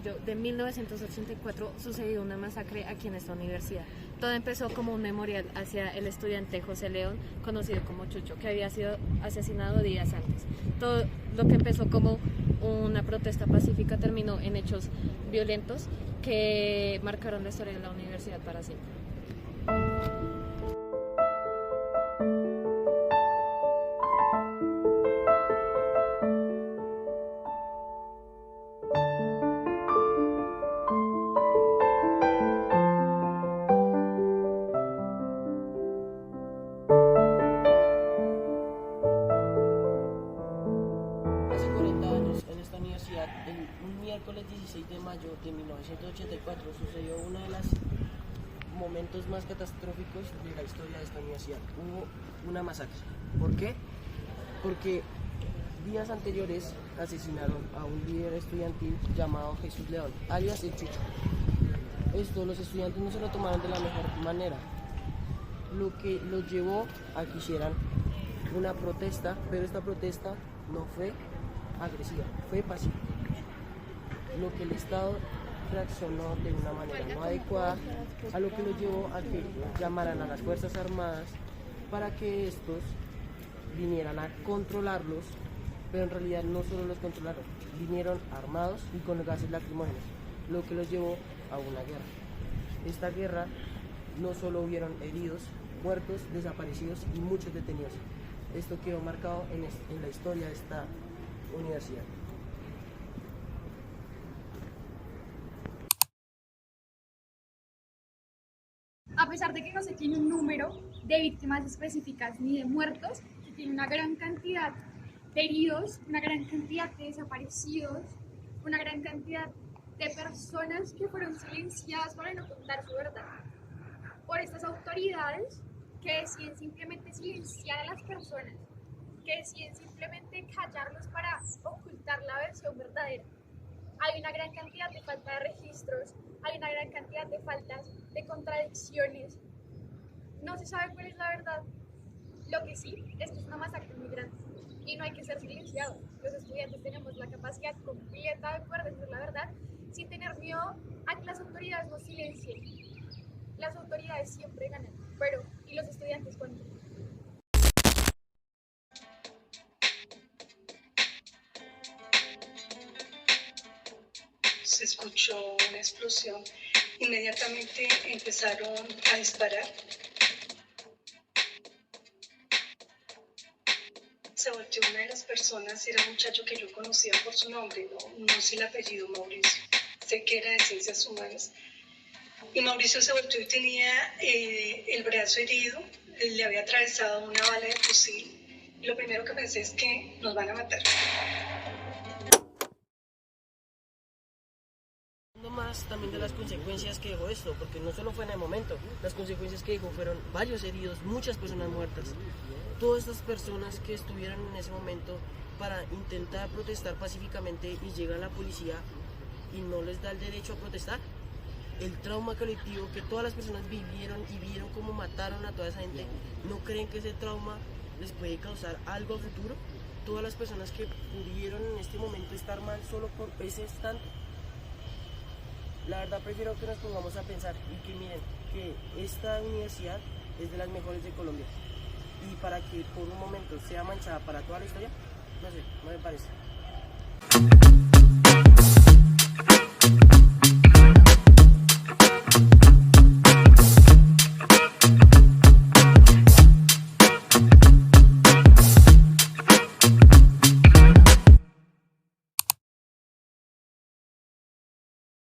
mayo de 1984 sucedió una masacre aquí en esta universidad. Todo empezó como un memorial hacia el estudiante José León, conocido como Chucho, que había sido asesinado días antes. Todo lo que empezó como una protesta pacífica terminó en hechos violentos que marcaron la historia de la universidad para siempre. Hace 40 años, en esta universidad, un miércoles 16 de mayo de 1984, sucedió uno de los momentos más catastróficos de la historia de esta universidad. Hubo una masacre. ¿Por qué? Porque días anteriores asesinaron a un líder estudiantil llamado Jesús León, alias el Chucho. Esto los estudiantes no se lo tomaron de la mejor manera, lo que los llevó a que hicieran una protesta, pero esta protesta no fue agresiva, fue pacífica, lo que el Estado reaccionó de una manera no adecuada, a lo que los llevó a que llamaran a las Fuerzas Armadas para que estos vinieran a controlarlos, pero en realidad no solo los controlaron, vinieron armados y con gases lacrimógenos, lo que los llevó a una guerra. Esta guerra no solo hubieron heridos, muertos, desaparecidos y muchos detenidos. Esto quedó marcado en la historia de esta universidad. A pesar de que no se tiene un número de víctimas específicas ni de muertos, se tiene una gran cantidad de heridos, una gran cantidad de desaparecidos, una gran cantidad de personas que fueron silenciadas para no contar su verdad por estas autoridades que deciden simplemente silenciar a las personas, que deciden simplemente callarlos para ocultar la versión verdadera. Hay una gran cantidad de falta de registros, hay una gran cantidad de faltas, de contradicciones. No se sabe cuál es la verdad. Lo que sí es que es una masacre muy grande y no hay que ser silenciados. Los estudiantes tenemos la capacidad completa de poder decir la verdad sin tener miedo a que las autoridades nos silencien. Las autoridades siempre ganan, pero ¿y los estudiantes cuándo? Se escuchó una explosión. Inmediatamente empezaron a disparar. Se volteó una de las personas, era un muchacho que yo conocía por su nombre, no sé el apellido, Mauricio. Sé que era de Ciencias Humanas. Y Mauricio se volteó y tenía el brazo herido, le había atravesado una bala de fusil. Y lo primero que pensé es que nos van a matar. Más también de las consecuencias que dejó esto, porque no solo fue en el momento, las consecuencias que dejó fueron varios heridos, muchas personas muertas. Todas estas personas que estuvieron en ese momento para intentar protestar pacíficamente y llega la policía y no les da el derecho a protestar. El trauma colectivo que todas las personas vivieron y vieron cómo mataron a toda esa gente, ¿no creen que ese trauma les puede causar algo a futuro? Todas las personas que pudieron en este momento estar mal solo por ese instante. La verdad prefiero que nos pongamos a pensar y que miren que esta universidad es de las mejores de Colombia y para que por un momento sea manchada para toda la historia, no sé, no me parece.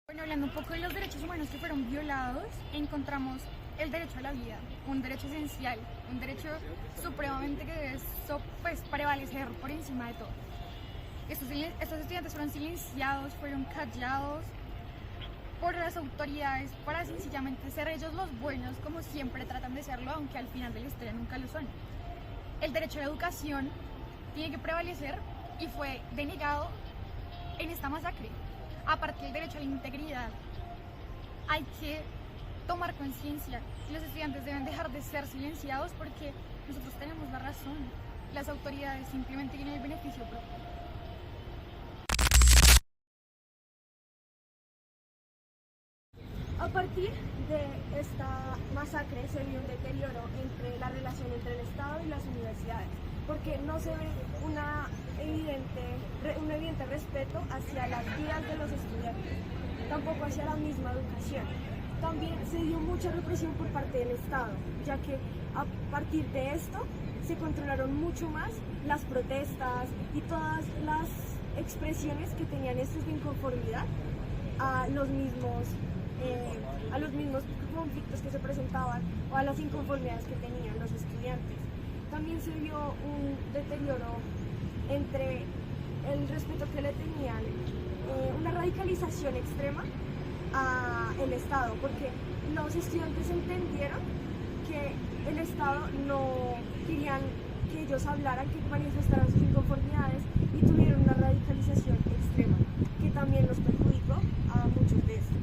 Bueno, hablando un poco de los derechos humanos que fueron violados, encontramos el derecho a la vida, un derecho esencial, un derecho supremamente que debe prevalecer por encima de todo. Estos estudiantes fueron silenciados, fueron callados por las autoridades para sencillamente ser ellos los buenos, como siempre tratan de serlo, aunque al final de la historia nunca lo son. El derecho a la educación tiene que prevalecer y fue denegado en esta masacre. Aparte del derecho a la integridad, hay que tomar conciencia y los estudiantes deben dejar de ser silenciados porque nosotros tenemos la razón. Las autoridades simplemente quieren el beneficio propio. A partir de esta masacre se vio un deterioro entre la relación entre el Estado y las universidades, porque no se ve un evidente respeto hacia las vidas de los estudiantes, tampoco hacia la misma educación. También se dio mucha represión por parte del Estado, ya que a partir de esto se controlaron mucho más las protestas y todas las expresiones que tenían estos de inconformidad a los mismos conflictos que se presentaban o a las inconformidades que tenían los estudiantes. También se vio un deterioro entre el respeto que le tenían, una radicalización extrema al Estado, porque los estudiantes entendieron que el Estado no querían que ellos hablaran, que manifestaran sus inconformidades, y tuvieron una radicalización extrema que también los perjudicó a muchos de estos.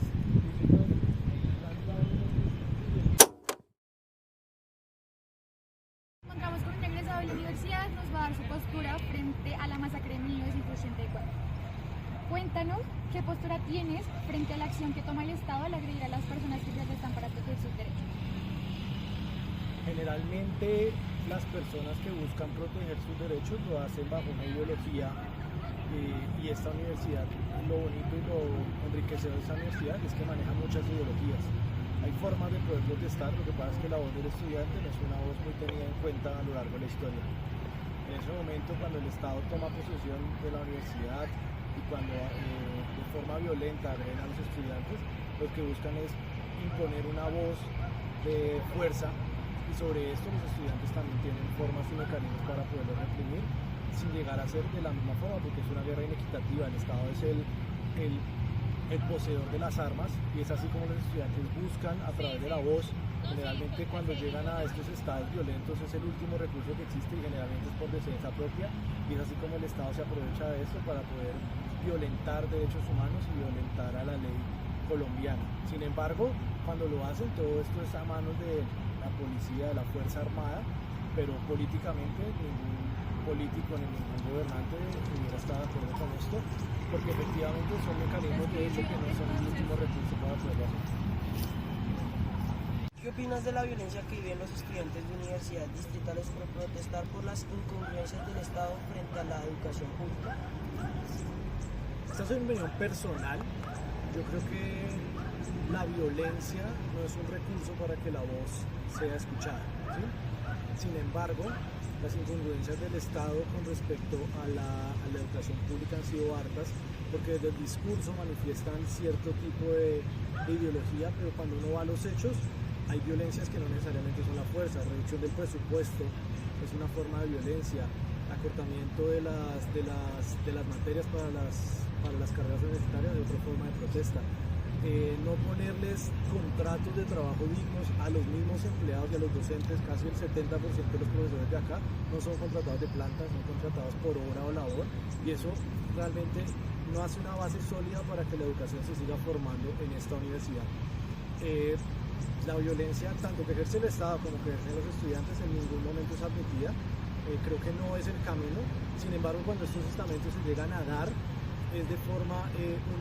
Encontramos con un egresado de la universidad, nos va a dar su postura frente a la masacre de 1984. Cuéntanos qué postura tienes frente a la acción que toma el Estado al agredir a las personas que protestan para proteger sus derechos. Generalmente las personas que buscan proteger sus derechos lo hacen bajo una ideología, y esta universidad, lo bonito y lo enriquecedor de esta universidad es que maneja muchas ideologías. Hay formas de poder protestar, lo que pasa es que la voz del estudiante no es una voz muy tenida en cuenta a lo largo de la historia. En ese momento, cuando el Estado toma posesión de la universidad y cuando de forma violenta agreden a los estudiantes, lo que buscan es imponer una voz de fuerza, y sobre esto los estudiantes también tienen formas y mecanismos para poderlo reprimir sin llegar a ser de la misma forma, porque es una guerra inequitativa. El Estado es el poseedor de las armas, y es así como los estudiantes buscan a través de la voz. Generalmente cuando llegan a estos estados violentos es el último recurso que existe, y generalmente es por defensa propia, y es así como el Estado se aprovecha de esto para poder violentar derechos humanos y violentar a la ley colombiana. Sin embargo, cuando lo hacen, todo esto es a manos de la policía, de la Fuerza Armada, pero políticamente ningún político ni ningún gobernante hubiera estado de acuerdo con esto, porque efectivamente son mecanismos de hecho que no son el último recurso para poderlo hacer. ¿Qué opinas de la violencia que viven los estudiantes de universidades distritales por protestar por las incongruencias del Estado frente a la educación pública? Esta es una opinión personal. Yo creo que la violencia no es un recurso para que la voz sea escuchada, ¿sí? Sin embargo, las incongruencias del Estado con respecto a la educación pública han sido hartas, porque desde el discurso manifiestan cierto tipo de ideología, pero cuando uno va a los hechos, hay violencias que no necesariamente son la fuerza. Reducción del presupuesto es una forma de violencia, acortamiento de las materias para las carreras universitarias es otra forma de protesta. No ponerles contratos de trabajo dignos a los mismos empleados y a los docentes. Casi el 70% de los profesores de acá no son contratados de planta, son contratados por hora o labor, y eso realmente no hace una base sólida para que la educación se siga formando en esta universidad. La violencia, tanto que ejerce el Estado como que ejercen los estudiantes, en ningún momento es admitida. Creo que no es el camino. Sin embargo, cuando estos estamentos se llegan a dar, es de forma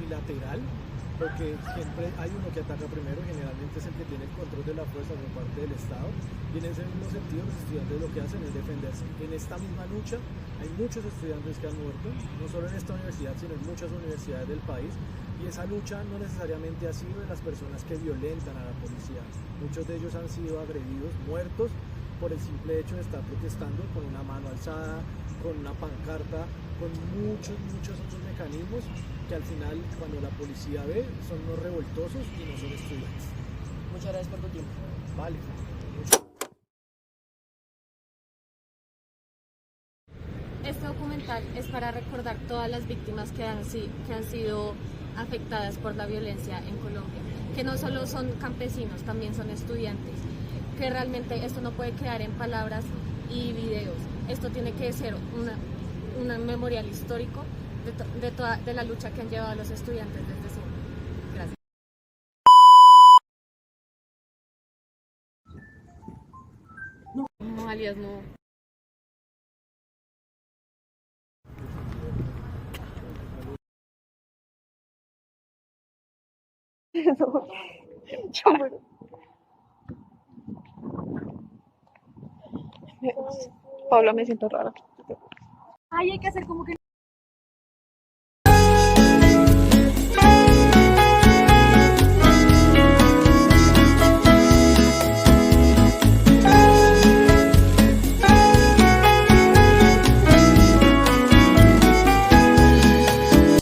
unilateral, porque siempre hay uno que ataca primero, y generalmente es el que tiene el control de la fuerza por parte del Estado, y en ese mismo sentido los estudiantes lo que hacen es defenderse. En esta misma lucha hay muchos estudiantes que han muerto, no solo en esta universidad, sino en muchas universidades del país, y esa lucha no necesariamente ha sido de las personas que violentan a la policía. Muchos de ellos han sido agredidos, muertos, por el simple hecho de estar protestando con una mano alzada, con una pancarta, con muchos otros mecanismos que al final, cuando la policía ve, son unos revoltosos y no son estudiantes. Muchas gracias por tu tiempo. Vale. Este documental es para recordar todas las víctimas que han sido afectadas por la violencia en Colombia, que no solo son campesinos, también son estudiantes, que realmente esto no puede quedar en palabras y videos. Esto tiene que ser un memorial histórico de la lucha que han llevado los estudiantes desde siempre. Gracias. No, alias no. Paula, me siento rara. Ay, hay que hacer como que